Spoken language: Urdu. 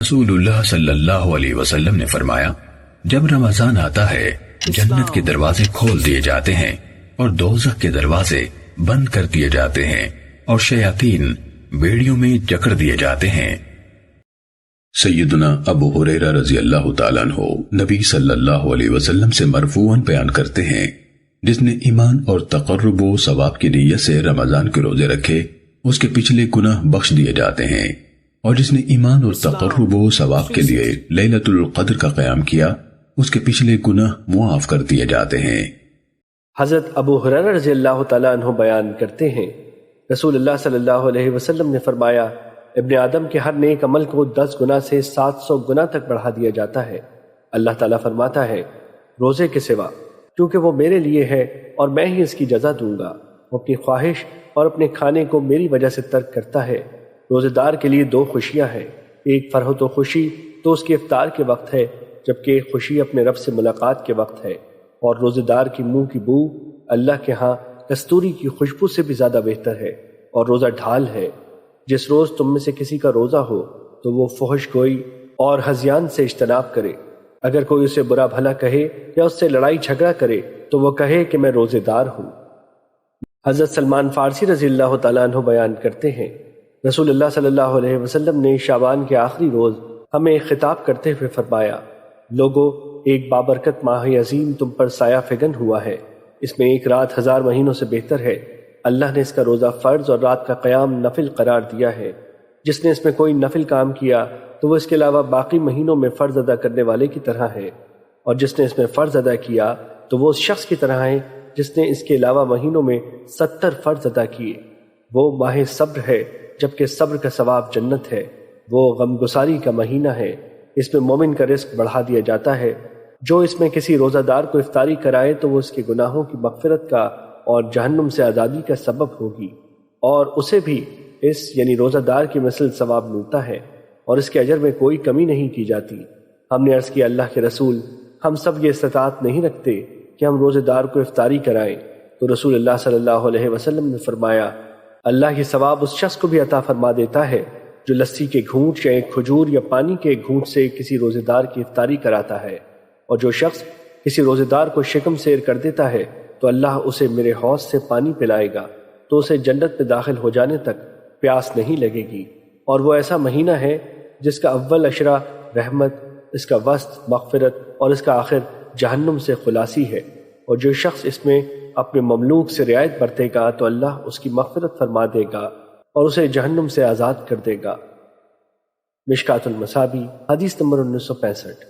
رسول اللہ صلی اللہ علیہ وسلم نے فرمایا، جب رمضان آتا ہے جنت کے دروازے کھول دیے جاتے ہیں اور دوزخ کے دروازے بند کر دیے جاتے ہیں اور شیاطین بیڑیوں میں جکڑ دیے جاتے ہیں۔ سیدنا ابو ہریرہ رضی اللہ تعالیٰ عنہ نبی صلی اللہ علیہ وسلم سے مرفوعاً بیان کرتے ہیں، جس نے ایمان اور تقرب و ثواب کی نیت سے رمضان کے روزے رکھے اس کے پچھلے گناہ بخش دیے جاتے ہیں، اور جس نے ایمان اور تقرب و ثواب کے لیے لیلۃ القدر کا قیام کیا اس کے پچھلے گناہ معاف کر دیے جاتے ہیں۔ حضرت ابو ہریرہ رضی اللہ تعالیٰ عنہ بیان کرتے ہیں، رسول اللہ صلی اللہ علیہ وسلم نے فرمایا، ابن آدم کے ہر نیک عمل کو 10 گنا سے 700 گنا تک بڑھا دیا جاتا ہے۔ اللہ تعالیٰ فرماتا ہے، روزے کے سوا، کیونکہ وہ میرے لیے ہے اور میں ہی اس کی جزا دوں گا۔ وہ اپنی خواہش اور اپنے کھانے کو میری وجہ سے ترک کرتا ہے۔ روزے دار کے لیے 2 خوشیاں ہیں، ایک فرحت و خوشی تو اس کے افطار کے وقت ہے، جبکہ ایک خوشی اپنے رب سے ملاقات کے وقت ہے، اور روزے دار کی منہ کی بو اللہ کے ہاں کستوری کی خوشبو سے بھی زیادہ بہتر ہے، اور روزہ ڈھال ہے۔ جس روز تم میں سے کسی کا روزہ ہو تو وہ فحش گوئی اور ہذیان سے اجتناب کرے۔ اگر کوئی اسے برا بھلا کہے یا اس سے لڑائی جھگڑا کرے تو وہ کہے کہ میں روزے دار ہوں۔ حضرت سلمان فارسی رضی اللہ تعالیٰ عنہ بیان کرتے ہیں، رسول اللہ صلی اللہ علیہ وسلم نے شعبان کے آخری روز ہمیں خطاب کرتے ہوئے فرمایا، لوگو، ایک بابرکت ماہ عظیم تم پر سایہ فگن ہوا ہے، اس میں ایک رات 1000 مہینوں سے بہتر ہے۔ اللہ نے اس کا روزہ فرض اور رات کا قیام نفل قرار دیا ہے۔ جس نے اس میں کوئی نفل کام کیا تو وہ اس کے علاوہ باقی مہینوں میں فرض ادا کرنے والے کی طرح ہے، اور جس نے اس میں فرض ادا کیا تو وہ اس شخص کی طرح ہے جس نے اس کے علاوہ مہینوں میں 70 فرض ادا کیے۔ وہ ماہ صبر ہے، جبکہ صبر کا ثواب جنت ہے۔ وہ غمگساری کا مہینہ ہے، اس میں مومن کا رزق بڑھا دیا جاتا ہے۔ جو اس میں کسی روزہ دار کو افطاری کرائے تو وہ اس کے گناہوں کی مغفرت کا اور جہنم سے آزادی کا سبب ہوگی، اور اسے بھی اس یعنی روزہ دار کی مثل ثواب ملتا ہے، اور اس کے اجر میں کوئی کمی نہیں کی جاتی۔ ہم نے عرض کیا، اللہ کے رسول، ہم سب یہ استطاعت نہیں رکھتے کہ ہم روزہ دار کو افطاری کرائیں، تو رسول اللہ صلی اللہ علیہ وسلم نے فرمایا، اللہ یہ ثواب اس شخص کو بھی عطا فرما دیتا ہے جو لسی کے گھونٹ یا ایک کھجور یا پانی کے ایک گھونٹ سے کسی روزے دار کی افطاری کراتا ہے، اور جو شخص کسی روزے دار کو شکم سیر کر دیتا ہے تو اللہ اسے میرے حوض سے پانی پلائے گا، تو اسے جنت میں داخل ہو جانے تک پیاس نہیں لگے گی۔ اور وہ ایسا مہینہ ہے جس کا اول عشرہ رحمت، اس کا وسط مغفرت اور اس کا آخر جہنم سے خلاصی ہے، اور جو شخص اس میں اپنے مملوک سے رعایت برتے گا تو اللہ اس کی مغفرت فرما دے گا اور اسے جہنم سے آزاد کر دے گا۔ مشکات المصابیح حدیث نمبر 1965۔